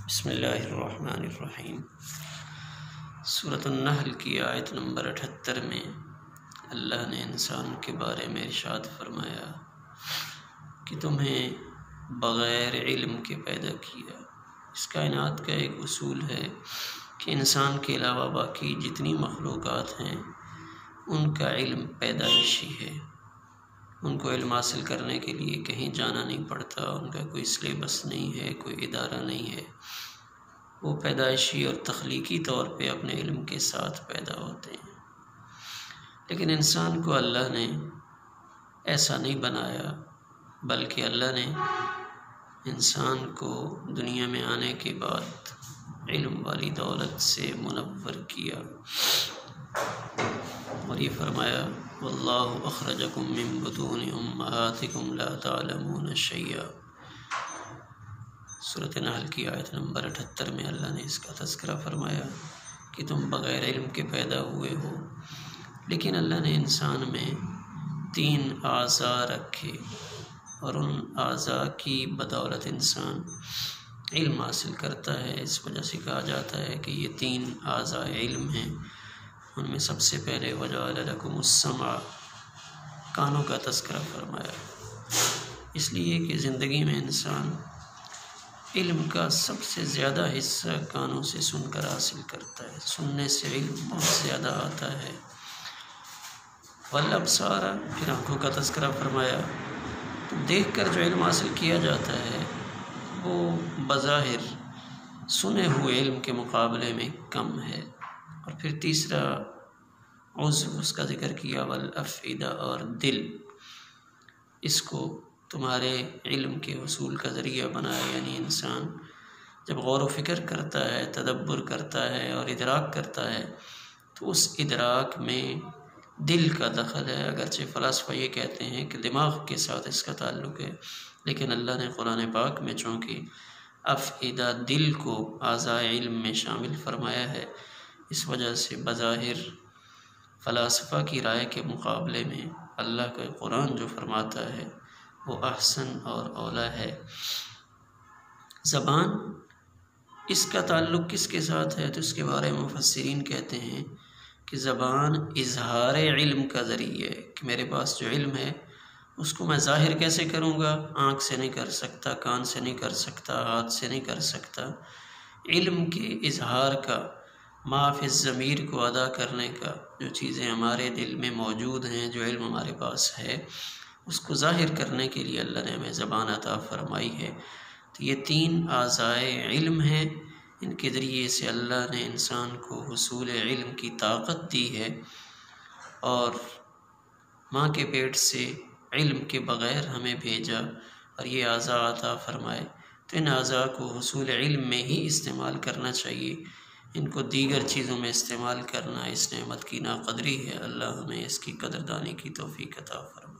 بسم اللہ الرحمن الرحیم۔ سورۃ النحل کی آیت نمبر 78 میں اللہ نے انسان کے بارے میں ارشاد فرمایا کہ تمہیں بغیر علم کے پیدا کیا۔ اس کائنات کا ایک اصول ہے کہ انسان کے علاوہ باقی جتنی مخلوقات ہیں ان کا علم پیدائشی ہے، ان کو علم حاصل کرنے کے لیے کہیں جانا نہیں پڑتا، ان کا کوئی سلیبس نہیں ہے، کوئی ادارہ نہیں ہے، وہ پیدائشی اور تخلیقی طور پہ اپنے علم کے ساتھ پیدا ہوتے ہیں۔ لیکن انسان کو اللہ نے ایسا نہیں بنایا، بلکہ اللہ نے انسان کو دنیا میں آنے کے بعد علم والی دولت سے منور کیا، اور یہ فرمایا واللہ اخرجکم من بطون امہاتکم لا تعلمون شیئا۔ سورۃ نحل کی آیت نمبر 78 میں اللہ نے اس کا تذکرہ فرمایا کہ تم بغیر علم کے پیدا ہوئے ہو، لیکن اللہ نے انسان میں 3 اعضاء رکھے، اور ان اعضاء کی بدولت انسان علم حاصل کرتا ہے۔ اس وجہ سے کہا جاتا ہے کہ یہ 3 اعضاء علم ہیں۔ ان میں سب سے پہلے وجعل لکم السمع، کانوں کا تذکرہ فرمایا، اس لیے کہ زندگی میں انسان علم کا سب سے زیادہ حصہ کانوں سے سن کر حاصل کرتا ہے، سننے سے علم بہت زیادہ آتا ہے۔ والابصار، پھر آنکھوں کا تذکرہ فرمایا، تو دیکھ کر جو علم حاصل کیا جاتا ہے وہ بظاہر سنے ہوئے علم کے مقابلے میں کم ہے۔ اور پھر تیسرا عضو اس کا ذکر کیا والافئدہ، اور دل، اس کو تمہارے علم کے حصول کا ذریعہ بنایا، یعنی انسان جب غور و فکر کرتا ہے، تدبر کرتا ہے اور ادراک کرتا ہے تو اس ادراک میں دل کا دخل ہے۔ اگرچہ فلاسفہ یہ کہتے ہیں کہ دماغ کے ساتھ اس کا تعلق ہے، لیکن اللہ نے قرآن پاک میں چونکہ افئدہ، دل کو اعضاء علم میں شامل فرمایا ہے، اس وجہ سے بظاہر فلاسفہ کی رائے کے مقابلے میں اللہ کا قرآن جو فرماتا ہے وہ احسن اور اولیٰ ہے۔ زبان، اس کا تعلق کس کے ساتھ ہے؟ تو اس کے بارے میں مفسرین کہتے ہیں کہ زبان اظہار علم کا ذریعہ ہے، کہ میرے پاس جو علم ہے اس کو میں ظاہر کیسے کروں گا؟ آنکھ سے نہیں کر سکتا، کان سے نہیں کر سکتا، ہاتھ سے نہیں کر سکتا۔ علم کے اظہار کا، ما فی الضمیر کو ادا کرنے کا، جو چیزیں ہمارے دل میں موجود ہیں، جو علم ہمارے پاس ہے، اس کو ظاہر کرنے کے لیے اللہ نے ہمیں زبان عطا فرمائی ہے۔ تو یہ 3 اعضاء علم ہیں، ان کے ذریعے سے اللہ نے انسان کو حصول علم کی طاقت دی ہے، اور ماں کے پیٹ سے علم کے بغیر ہمیں بھیجا اور یہ اعضاء عطا فرمائے۔ تو ان اعضاء کو حصول علم میں ہی استعمال کرنا چاہیے، ان کو دیگر چیزوں میں استعمال کرنا اس نعمت کی ناقدری ہے۔ اللہ ہمیں اس کی قدردانی کی توفیق عطا فرمائے۔